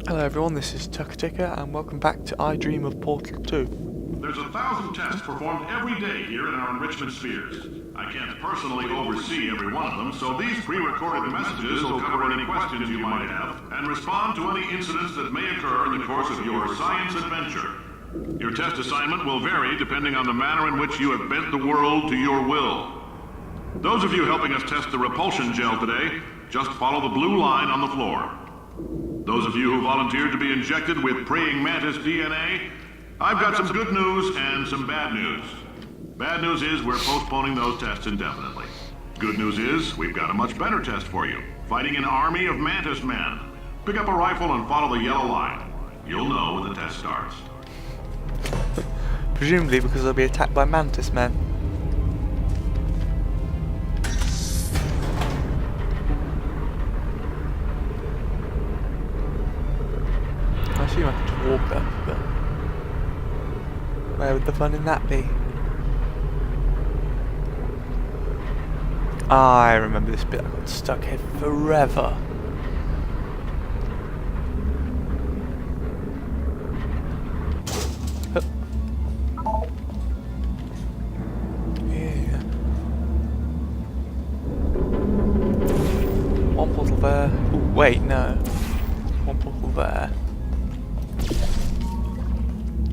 Hello everyone, this is Tuckerticker and welcome back to I Dream of Portal 2. There's 1,000 tests performed every day here in our enrichment spheres. I can't personally oversee every one of them, so these pre-recorded messages will cover any questions you might have and respond to any incidents that may occur in the course of your science adventure. Your test assignment will vary depending on the manner in which you have bent the world to your will. Those of you helping us test the repulsion gel today, just follow the blue line on the floor. Those of you who volunteered to be injected with praying mantis DNA, I've got some good news and some bad news. Bad news is we're postponing those tests indefinitely. Good news is we've got a much better test for you, fighting an army of mantis men. Pick up a rifle and follow the yellow line. You'll know when the test starts. Presumably because they'll be attacked by mantis men. I assume I could just walk up, but where would the fun in that be? I remember this bit. I got stuck here forever. Hup. Yeah. One portal there. Ooh, wait, no. One portal there.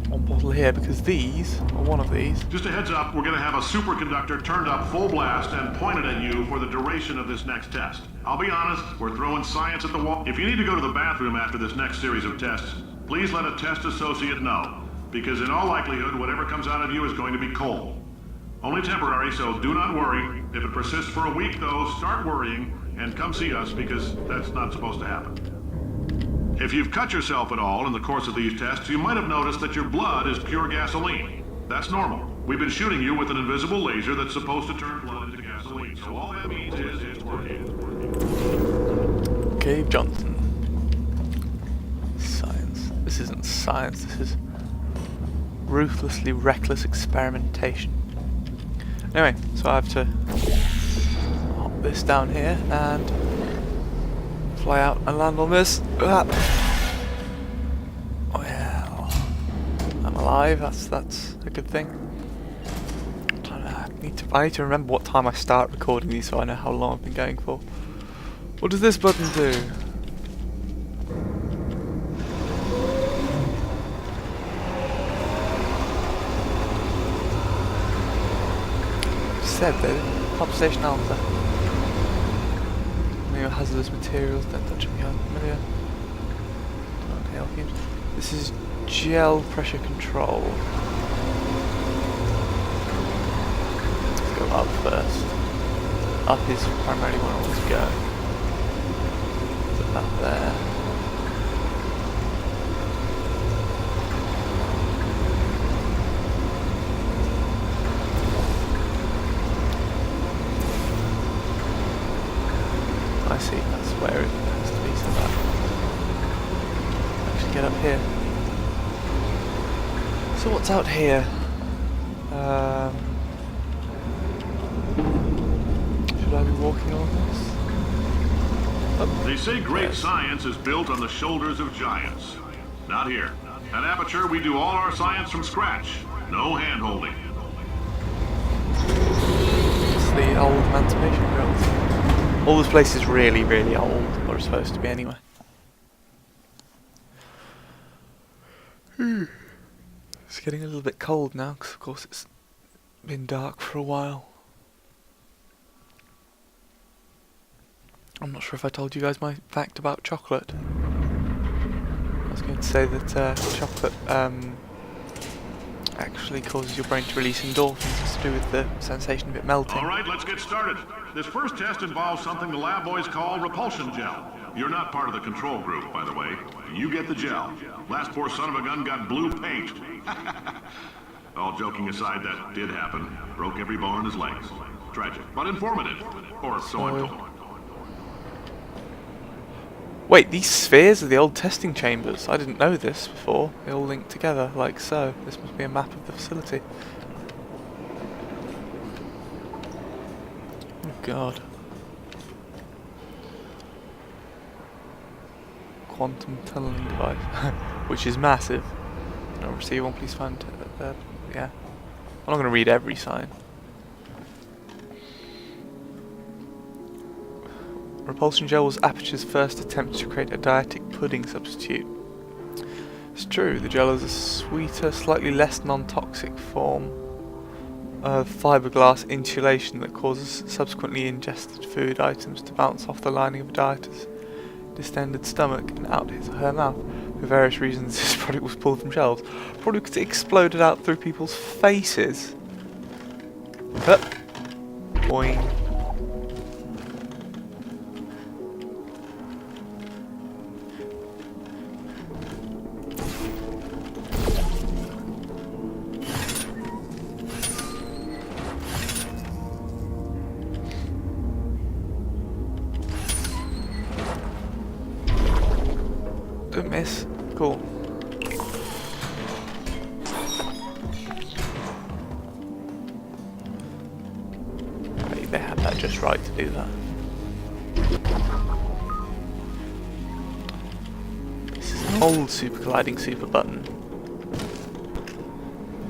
One portal here, because these, or one of these. Just a heads up, we're going to have a superconductor turned up full blast and pointed at you for the duration of this next test. I'll be honest, we're throwing science at the wall. If you need to go to the bathroom after this next series of tests, please let a test associate know, because in all likelihood, whatever comes out of you is going to be cold. Only temporary, so do not worry. If it persists for a week, though, start worrying and come see us, because that's not supposed to happen. If you've cut yourself at all in the course of these tests, you might have noticed that your blood is pure gasoline. That's normal. We've been shooting you with an invisible laser that's supposed to turn blood into gasoline, so all that means is it's working. Cave Johnson. Science. This isn't science, this is ruthlessly reckless experimentation. Anyway, so I have to hop this down here and fly out and land on this. Well, I'm alive. That's a good thing. I need to remember what time I start recording these so I know how long I've been going for. What does this button do? Said though, pump station alpha. Hazardous materials, don't touch me, unfamiliar. Okay, fumes. This is gel pressure control. Let's go up first. Up is primarily where I want to go. So up there. I see, that's where it has to be, so that actually get up here. So what's out here? Should I be walking on this? Oh, They say great science is built on the shoulders of giants. Not here. At Aperture, we do all our science from scratch. No hand-holding. it's the old emancipation girls. All this place is really, really old, or it's supposed to be anyway. It's getting a little bit cold now, because of course it's been dark for a while. I'm not sure if I told you guys my fact about chocolate. I was going to say that chocolate actually causes your brain to release endorphins. It's to do with the sensation of it melting. All right, let's get started. This first test involves something the lab boys call repulsion gel. You're not part of the control group, by the way. You get the gel. Last poor son of a gun got blue paint. All joking aside, that did happen. Broke every bone in his legs. Tragic, but informative. Or so I'm told. Wait, these spheres are the old testing chambers. I didn't know this before. They all link together, like so. This must be a map of the facility. Oh god. quantum tunneling device, which is massive. No, receive one, please find. Yeah. I'm not going to read every sign. Repulsion gel was Aperture's first attempt to create a dietic pudding substitute. It's true, the gel is a sweeter, slightly less non-toxic form of fiberglass insulation that causes subsequently ingested food items to bounce off the lining of a dieter's distended stomach and out his or her mouth. For various reasons, this product was pulled from shelves. Probably because it exploded out through people's faces. Boing. Don't miss. Cool. Maybe they had that just right to do that. This is an old super colliding super button.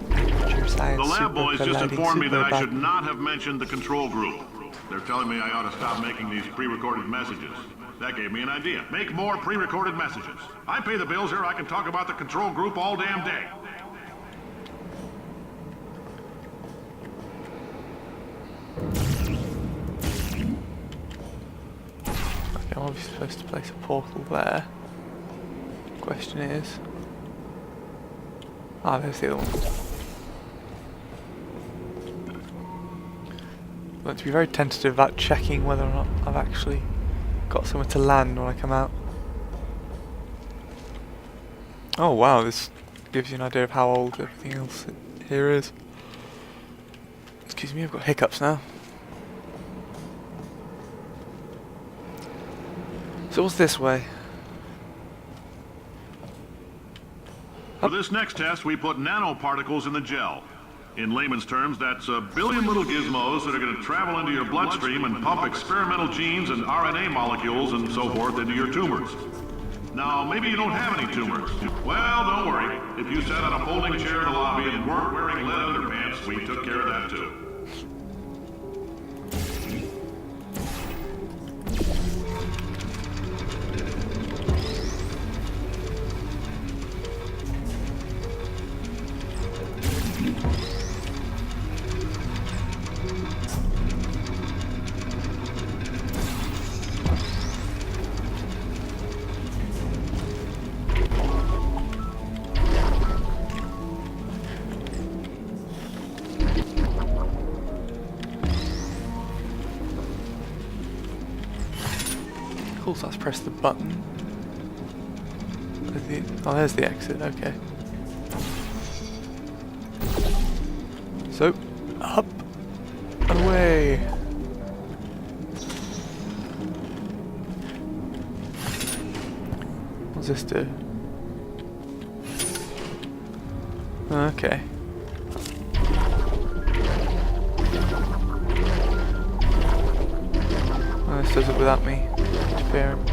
The lab boys just informed me that I should not have mentioned the control group. They're telling me I ought to stop making these pre-recorded messages. That gave me an idea. Make more pre-recorded messages. I pay the bills here, I can talk about the control group all damn day. Okay, I'm obviously supposed to place a portal there. Question is... Ah, there's the other one. I'm going to be very tentative about checking whether or not I've actually got somewhere to land when I come out. Oh wow, this gives you an idea of how old everything else here is. Excuse me, I've got hiccups now. So what's this way? For this next test, we put nanoparticles in the gel. In layman's terms, that's a billion little gizmos that are going to travel into your bloodstream and pump experimental genes and RNA molecules and so forth into your tumors. Now, maybe you don't have any tumors. Well, don't worry. If you sat on a folding chair in the lobby and weren't wearing lead underpants, we took care of that too. Cool, so let's press the button. Oh, there's the exit, okay. So, up and away. What's this do? Okay. Oh, this does it without me interfering.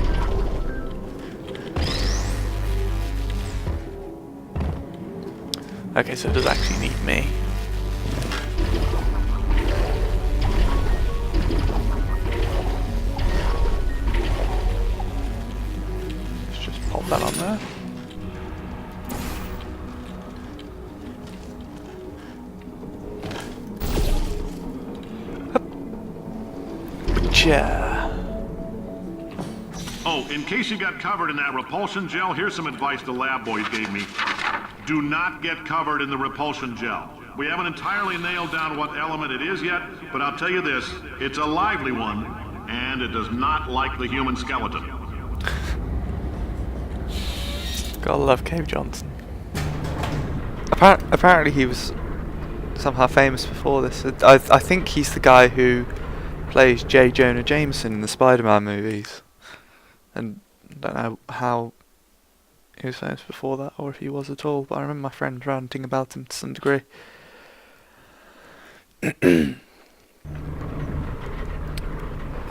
Okay, so it does actually need me. Let's just pop that on there. Yeah. Oh, in case you got covered in that repulsion gel, here's some advice the lab boys gave me. Do not get covered in the repulsion gel. We haven't entirely nailed down what element it is yet, but I'll tell you this, it's a lively one, and it does not like the human skeleton. Gotta love Cave Johnson. Apparently he was somehow famous before this. I think he's the guy who plays J. Jonah Jameson in the Spider-Man movies. And I don't know how he was famous before that, or if he was at all, but I remember my friend ranting about him to some degree.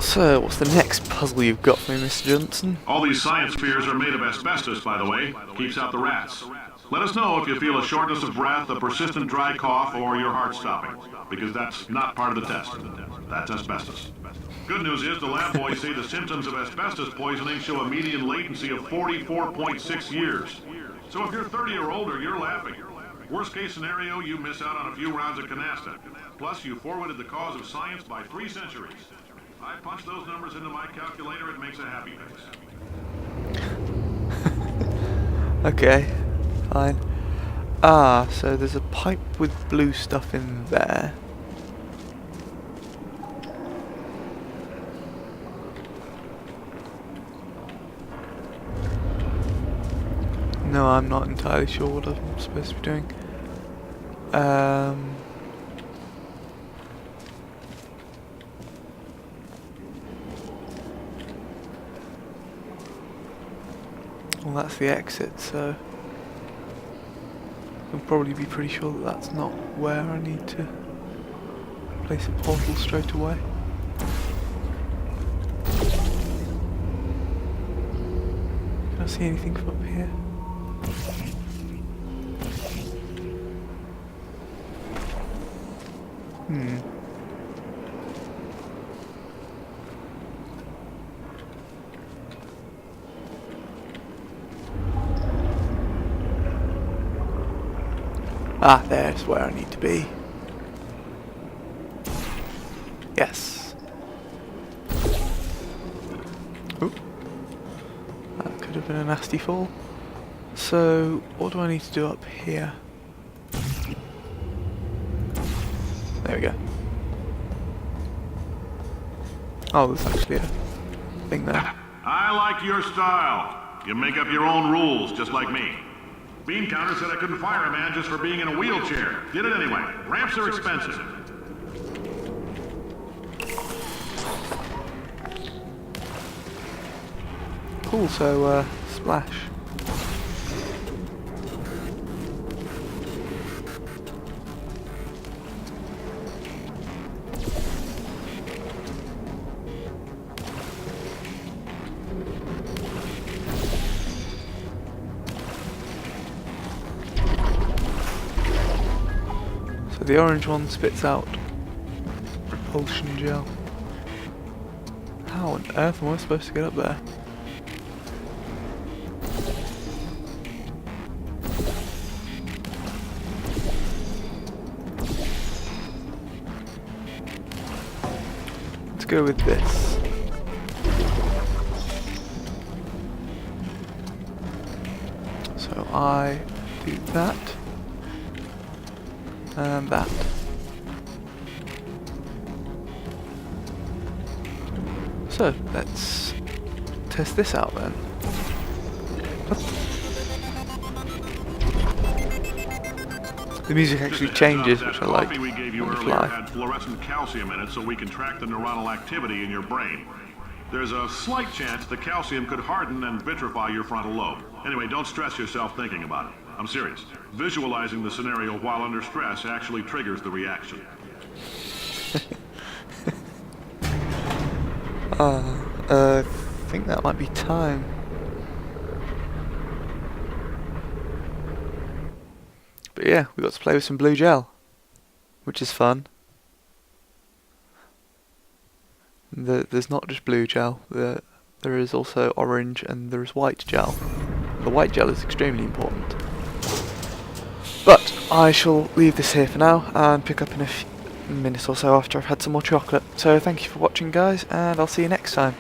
So, what's the next puzzle you've got for me, Mr. Johnson? All these science spheres are made of asbestos, by the way. Keeps out the rats. Let us know if you feel a shortness of breath, a persistent dry cough, or your heart stopping. Because that's not part of the test. That's asbestos. Good news is the lab boys say the symptoms of asbestos poisoning show a median latency of 44.6 years. So if you're 30 or older, you're laughing. Worst case scenario, you miss out on a few rounds of canasta. Plus, you forwarded the cause of science by 3 centuries. I punch those numbers into my calculator, it makes a happy face. Okay, fine. Ah, so there's a pipe with blue stuff in there. No, I'm not entirely sure what I'm supposed to be doing. Well, that's the exit, so I'll probably be pretty sure that that's not where I need to place a portal straight away. Can I see anything from up here? Ah, there's where I need to be. Yes. Oop. That could have been a nasty fall. So, what do I need to do up here? There we go. Oh, there's actually a thing there. I like your style. You make up your own rules, just like me. Bean counter said I couldn't fire a man just for being in a wheelchair. Did it anyway. Ramps are expensive. Cool, so, splash. So the orange one spits out repulsion gel. How on earth am I supposed to get up there? Let's go with this. So I do that. And that. So, let's test this out then. The music actually changes, which I like. Coffee we gave you earlier had fluorescent calcium in it so we can track the neuronal activity in your brain. There's a slight chance the calcium could harden and vitrify your frontal lobe. Anyway, don't stress yourself thinking about it. I'm serious. Visualizing the scenario while under stress actually triggers the reaction. I think that might be time. But yeah, we got to play with some blue gel, which is fun. There's not just blue gel, there is also orange and there is white gel. The white gel is extremely important. But I shall leave this here for now and pick up in a minute or so after I've had some more chocolate. So thank you for watching, guys, and I'll see you next time.